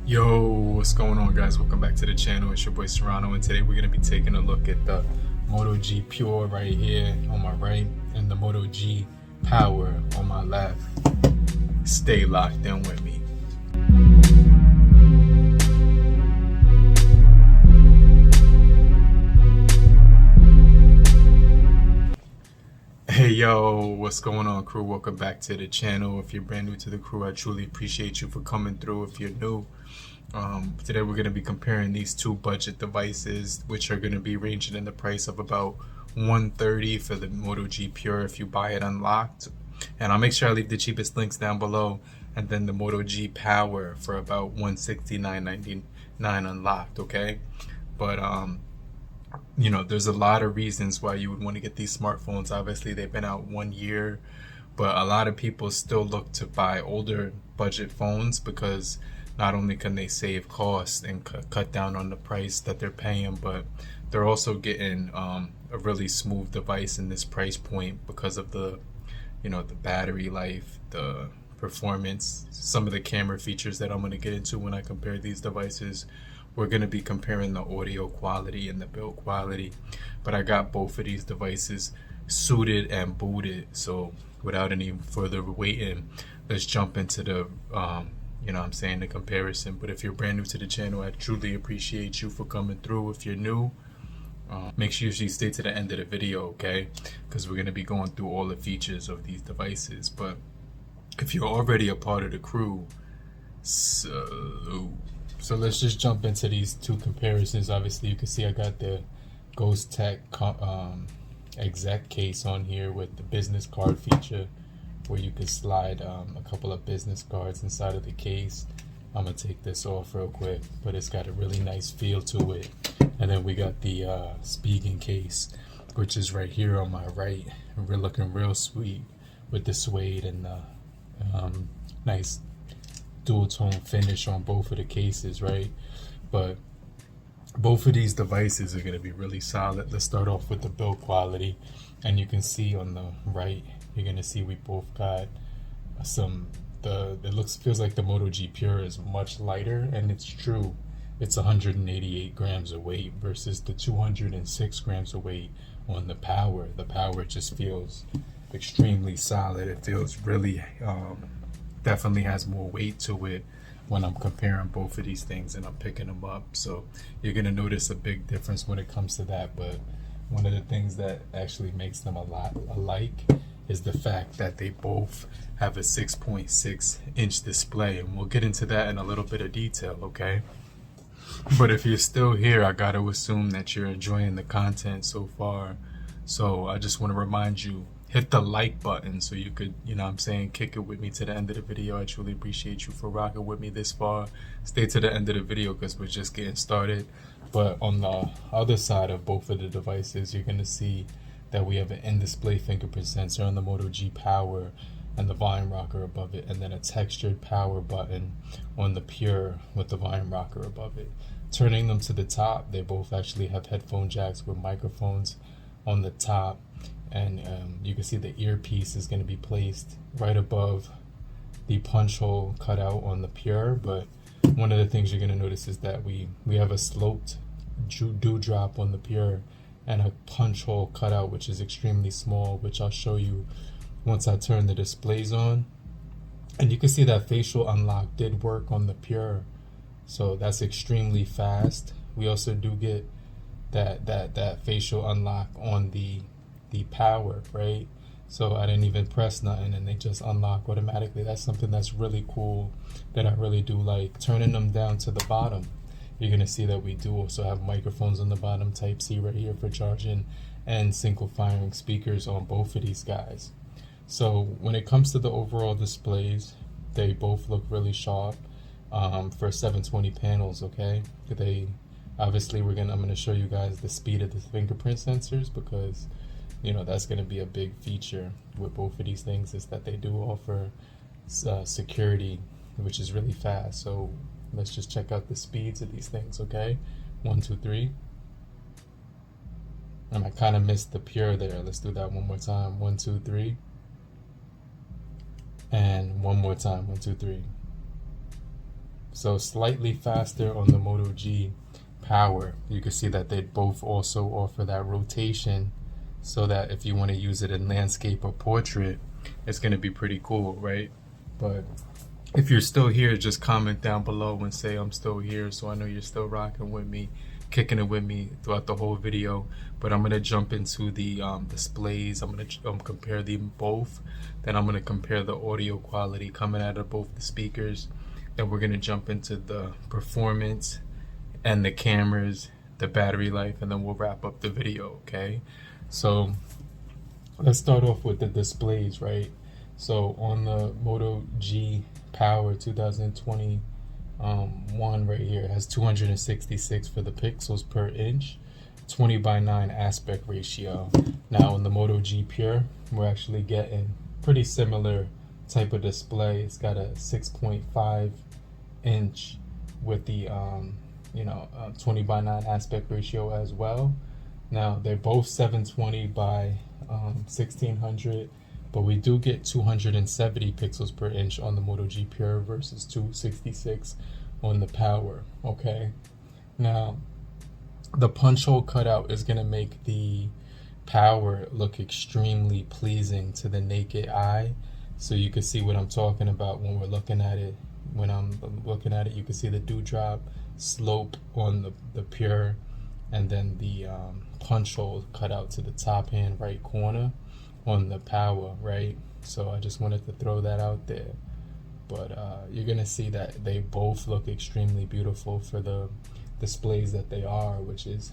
Yo, what's going on, guys? Welcome back to the channel. It's your boy Serrano, and today we're going to be taking a look at the Moto G Pure right here on my right and the Moto G Power on my left. Stay locked in with me. Hey yo, what's going on, crew? Welcome back to the channel. If you're brand new to the crew, I truly appreciate you for coming through. If you're new, today we're going to be comparing these two budget devices, which are going to be ranging in the price of about $130 for the Moto G Pure if you buy it unlocked, and I'll make sure I leave the cheapest links down below, and then the Moto G Power for about $169.99 unlocked. Okay, but you know, there's a lot of reasons why you would want to get these smartphones. Obviously, they've been out 1 year, but a lot of people still look to buy older budget phones because not only can they save costs and cut down on the price that they're paying, but they're also getting a really smooth device in this price point because of the, you know, the battery life, the performance, some of the camera features that I'm going to get into when I compare these devices. We're going to be comparing the audio quality and the build quality, but I got both of these devices suited and booted. So without any further waiting, let's jump into the you know what I'm saying, the comparison. But if you're brand new to the channel, I truly appreciate you for coming through. If you're new, make sure you stay to the end of the video, okay? Because we're going to be going through all the features of these devices. But if you're already a part of the crew, so let's just jump into these two comparisons. Obviously, you can see I got the Ghost Tech exec case on here with the business card feature, where you can slide a couple of business cards inside of the case. I'm gonna take this off real quick, but it's got a really nice feel to it. And then we got the Spigen case, which is right here on my right. We're looking real sweet with the suede and the nice dual tone finish on both of the cases, right? But both of these devices are going to be really solid. Let's start off with the build quality, and you can see on the right, you're going to see we both got some, feels like the Moto G Pure is much lighter, and it's true. It's 188 grams of weight versus the 206 grams of weight on the Power. The Power just feels extremely solid. It feels really definitely has more weight to it when I'm comparing both of these things and I'm picking them up. So you're gonna notice a big difference when it comes to that. But one of the things that actually makes them a lot alike is the fact that they both have a 6.6 inch display, and we'll get into that in a little bit of detail, okay? But if you're still here, I gotta assume that you're enjoying the content so far. So I just want to remind you, hit the like button so you could, you know what I'm saying, kick it with me to the end of the video. I truly appreciate you for rocking with me this far. Stay to the end of the video because we're just getting started. But on the other side of both of the devices, you're going to see that we have an in-display fingerprint sensor on the Moto G Power and the volume rocker above it, and then a textured power button on the Pure with the volume rocker above it. Turning them to the top, they both actually have headphone jacks with microphones on the top. And you can see the earpiece is going to be placed right above the punch hole cutout on the Pure. But one of the things you're going to notice is that we have a sloped dewdrop on the Pure and a punch hole cutout, which is extremely small, which I'll show you once I turn the displays on. And you can see that facial unlock did work on the Pure, so that's extremely fast. We also do get that facial unlock on the Power, right? So I didn't even press nothing and they just unlock automatically. That's something that's really cool that I really do like. Turning them down to the bottom, you're gonna see that we do also have microphones on the bottom, type C right here for charging, and single firing speakers on both of these guys. So when it comes to the overall displays, they both look really sharp for 720 panels, okay? They obviously I'm gonna show you guys the speed of the fingerprint sensors, because you know that's going to be a big feature with both of these things, is that they do offer security, which is really fast. So let's just check out the speeds of these things, okay? 1, 2, 3. And I kind of missed the Pure there. Let's do that one more time. 1, 2, 3. And one more time. 1, 2, 3. So slightly faster on the Moto G Power. You can see that they both also offer that rotation, so that if you want to use it in landscape or portrait, it's going to be pretty cool, right? But if you're still here, just comment down below and say I'm still here, so I know you're still rocking with me, kicking it with me throughout the whole video. But I'm gonna jump into the displays. I'm gonna compare them both. Then I'm gonna compare the audio quality coming out of both the speakers. Then we're gonna jump into the performance and the cameras, the battery life, and then we'll wrap up the video. Okay, so let's start off with the displays, right? So on the Moto G Power 2021 right here, it has 266 for the pixels per inch, 20:9 aspect ratio. Now on the Moto G Pure, we're actually getting pretty similar type of display. It's got a 6.5 inch with the 20:9 aspect ratio as well. Now they're both 720 by 1600, but we do get 270 pixels per inch on the Moto G Pure versus 266 on the Power. Okay, now the punch hole cutout is going to make the Power look extremely pleasing to the naked eye. So you can see what I'm talking about when we're looking at it. When I'm looking at it, you can see the dewdrop slope on the Pure, and then the punch hole cut out to the top hand right corner on the Power, right? So I just wanted to throw that out there. But you're gonna see that they both look extremely beautiful for the displays that they are, which is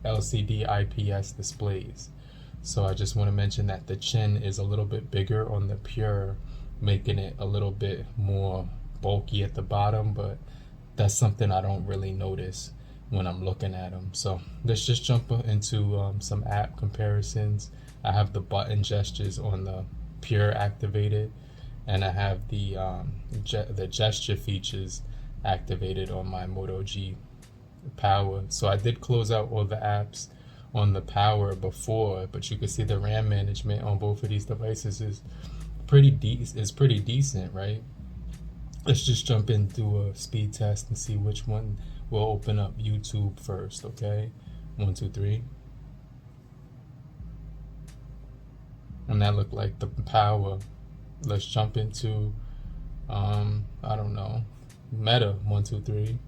LCD IPS displays. So I just want to mention that the chin is a little bit bigger on the Pure, making it a little bit more bulky at the bottom, but that's something I don't really notice when I'm looking at them. So let's just jump into some app comparisons. I have the button gestures on the Pure activated, and I have the gesture features activated on my Moto G Power. So I did close out all the apps on the Power before, but you can see the RAM management on both of these devices is pretty decent, right? Let's just jump into a speed test and see which one will open up YouTube first. Okay, 1, 2, 3. And that looked like the Power. Let's jump into I don't know, Meta, 1, 2, 3.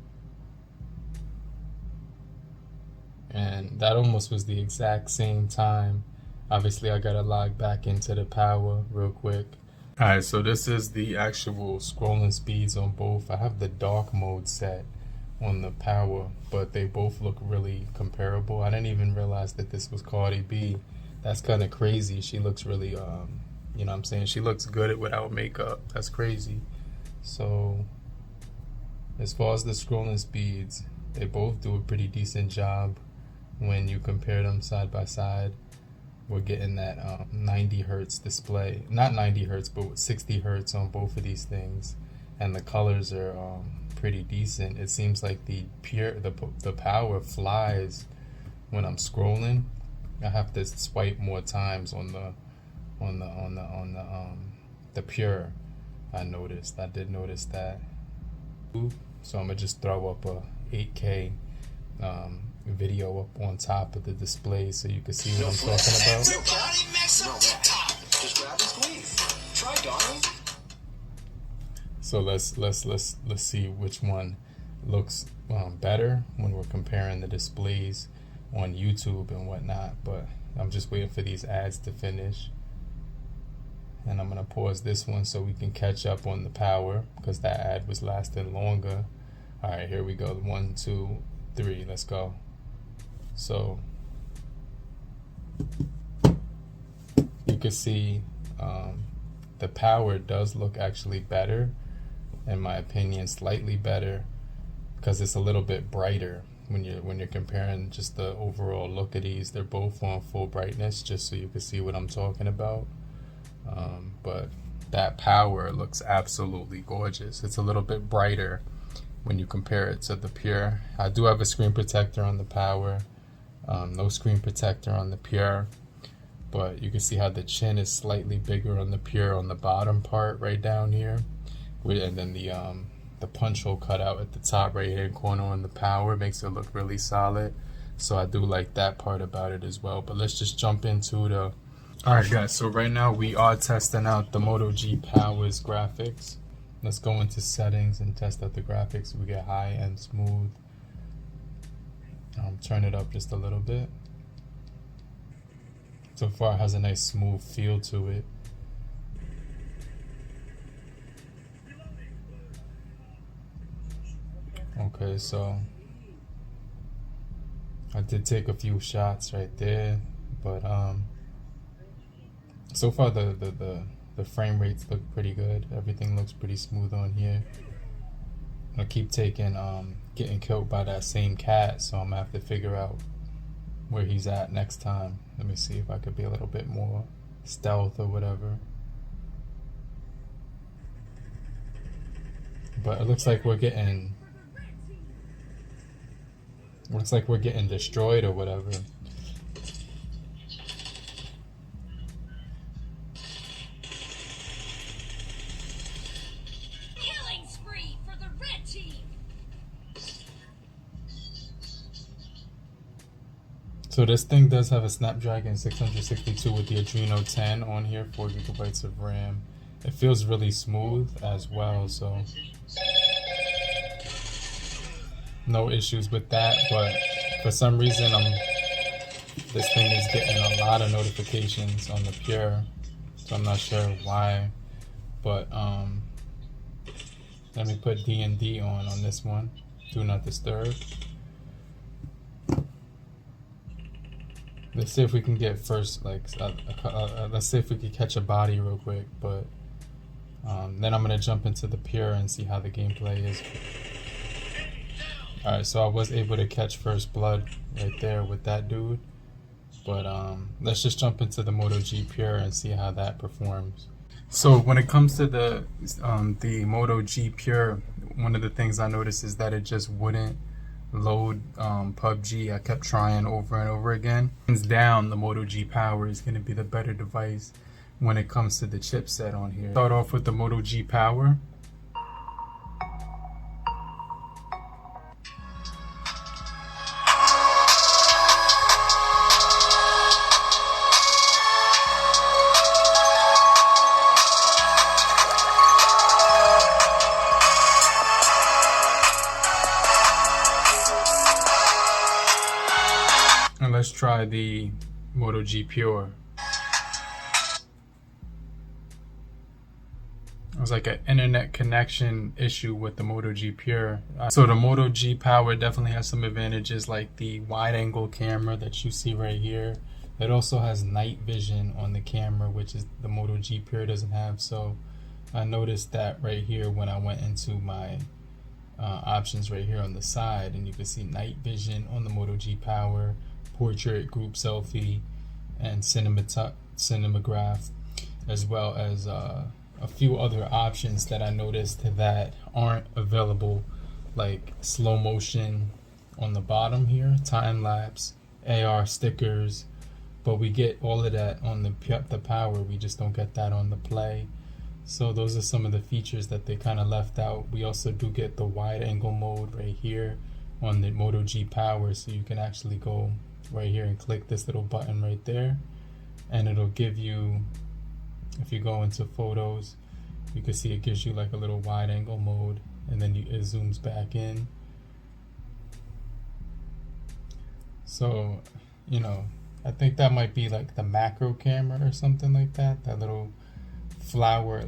And that almost was the exact same time. Obviously I gotta log back into the Power real quick. Alright, so this is the actual scrolling speeds on both. I have the dark mode set on the Power, but they both look really comparable. I didn't even realize that this was Cardi B. That's kind of crazy. She looks really, you know what I'm saying? She looks good without makeup. That's crazy. So as far as the scrolling speeds, they both do a pretty decent job when you compare them side by side. We're getting that 90 hertz display, not 90 hertz, but 60 hertz on both of these things, and the colors are pretty decent. It seems like the Power flies when I'm scrolling. I have to swipe more times on the Pure. I did notice that. So I'm gonna just throw up a 8K video up on top of the display so you can see what I'm talking about. So let's see which one looks better when we're comparing the displays on YouTube and whatnot. But I'm just waiting for these ads to finish, and I'm gonna pause this one so we can catch up on the Power because that ad was lasting longer. All right, here we go. 1, 2, 3. Let's go. So you can see the Power does look actually better, in my opinion, slightly better, because it's a little bit brighter when you're comparing just the overall look of these. They're both on full brightness, just so you can see what I'm talking about. But that Power looks absolutely gorgeous. It's a little bit brighter when you compare it to the Pure. I do have a screen protector on the Power, no screen protector on the Pure, but you can see how the chin is slightly bigger on the Pure on the bottom part right down here, and then the punch hole cut out at the top right hand corner on the power. Makes it look really solid. So I do like that part about it as well. But let's just jump into the... Alright guys, so right now we are testing out the Moto G Power's graphics. Let's go into settings and test out the graphics. We get high and smooth. Turn it up just a little bit. So far it has a nice smooth feel to it. Okay, so I did take a few shots right there, but so far the frame rates look pretty good. Everything looks pretty smooth on here. I keep taking getting killed by that same cat, so I'm gonna have to figure out where he's at next time. Let me see if I could be a little bit more stealth or whatever. But it looks like we're getting destroyed or whatever. Killing spree for the red team. So this thing does have a Snapdragon 662 with the Adreno 10 on here, 4 gigabytes of RAM. It feels really smooth as well, so no issues with that. But for some reason this thing is getting a lot of notifications on the Pure, so I'm not sure why. But let me put D&D on this one, do not disturb. Let's see if we can get first, like let's see if we can catch a body real quick. But then I'm gonna jump into the Pure and see how the gameplay is. Alright, so I was able to catch first blood right there with that dude. But let's just jump into the Moto G Pure and see how that performs. So when it comes to the Moto G Pure, one of the things I noticed is that it just wouldn't load PUBG. I kept trying over and over again. Hands down, the Moto G Power is going to be the better device when it comes to the chipset on here. Start off with the Moto G Power. And let's try the Moto G Pure. It was like an internet connection issue with the Moto G Pure. So the Moto G Power definitely has some advantages, like the wide angle camera that you see right here. It also has night vision on the camera, which is the Moto G Pure doesn't have. So I noticed that right here when I went into my options right here on the side, and you can see night vision on the Moto G Power, portrait, group selfie, and cinematograph, as well as a few other options that I noticed that aren't available, like slow motion on the bottom here, time lapse, AR stickers, but we get all of that on the Power. We just don't get that on the Play. So those are some of the features that they kind of left out. We also do get the wide angle mode right here on the Moto G Power, so you can actually go right here and click this little button right there, and it'll give you, if you go into photos, you can see it gives you like a little wide angle mode, and then it zooms back in. So, you know, I think that might be like the macro camera or something like that, that little flower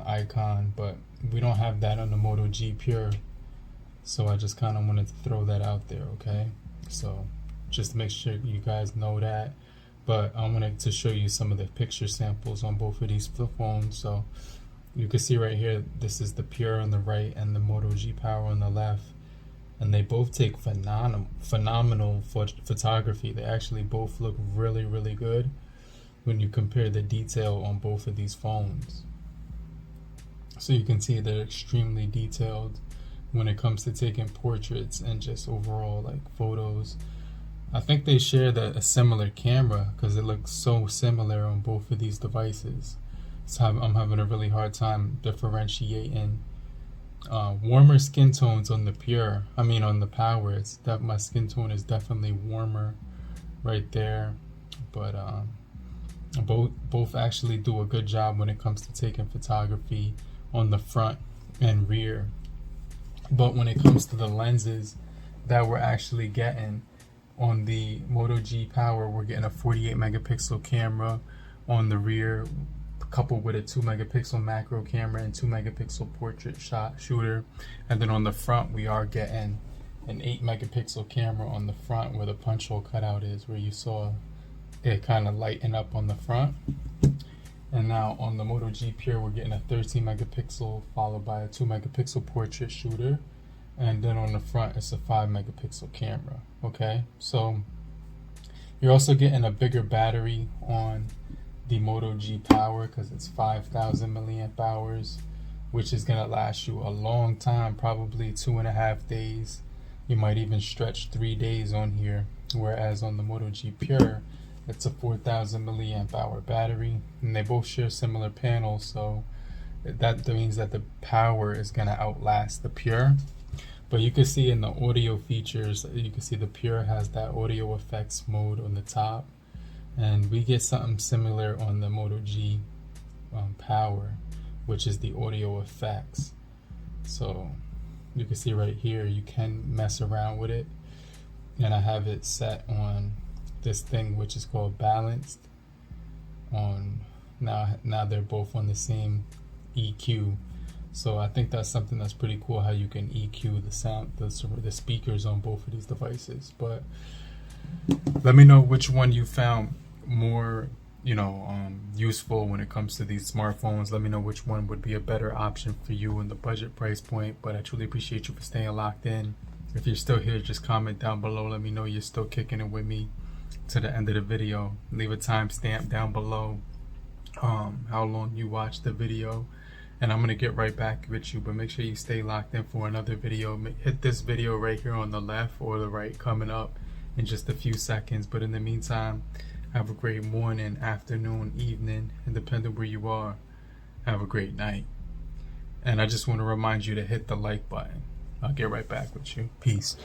icon, but we don't have that on the Moto G Pure, so I just kind of wanted to throw that out there. Okay, so just to make sure you guys know that. But I wanted to show you some of the picture samples on both of these flip phones. So you can see right here, this is the Pure on the right and the Moto G Power on the left, and they both take phenomenal photography. They actually both look really, really good when you compare the detail on both of these phones. So you can see they're extremely detailed when it comes to taking portraits and just overall like photos. I think they share a similar camera because it looks so similar on both of these devices. So I'm having a really hard time differentiating warmer skin tones on the pure. I mean, on the power. It's that my skin tone is definitely warmer right there. But both actually do a good job when it comes to taking photography on the front and rear. But when it comes to the lenses that we're actually getting on the Moto G Power, we're getting a 48 megapixel camera on the rear, coupled with a 2 megapixel macro camera and 2 megapixel portrait shooter. And then on the front, we are getting an 8 megapixel camera on the front where the punch hole cutout is, where you saw it kind of lighten up on the front. And now on the Moto G Pure, we're getting a 13 megapixel followed by a 2 megapixel portrait shooter. And then on the front, it's a 5 megapixel camera. Okay, so you're also getting a bigger battery on the Moto G Power because it's 5,000 milliamp hours, which is going to last you a long time, probably 2.5 days. You might even stretch 3 days on here, whereas on the Moto G Pure, it's a 4,000 milliamp hour battery, and they both share similar panels, so that means that the power is going to outlast the Pure. But you can see in the audio features, you can see the Pure has that audio effects mode on the top, and we get something similar on the Moto G Power, which is the audio effects. So you can see right here, you can mess around with it, and I have it set on this thing which is called balanced. On now they're both on the same EQ. So I think that's something that's pretty cool, how you can EQ the sound, the speakers on both of these devices. But let me know which one you found more, useful when it comes to these smartphones. Let me know which one would be a better option for you in the budget price point. But I truly appreciate you for staying locked in. If you're still here, just comment down below. Let me know you're still kicking it with me to the end of the video. Leave a timestamp down below how long you watched the video, and I'm gonna get right back with you. But make sure you stay locked in for another video. Hit this video right here on the left or the right coming up in just a few seconds. But in the meantime, have a great morning, afternoon, evening, and depending where you are, have a great night. And I just want to remind you to hit the like button. I'll get right back with you. Peace.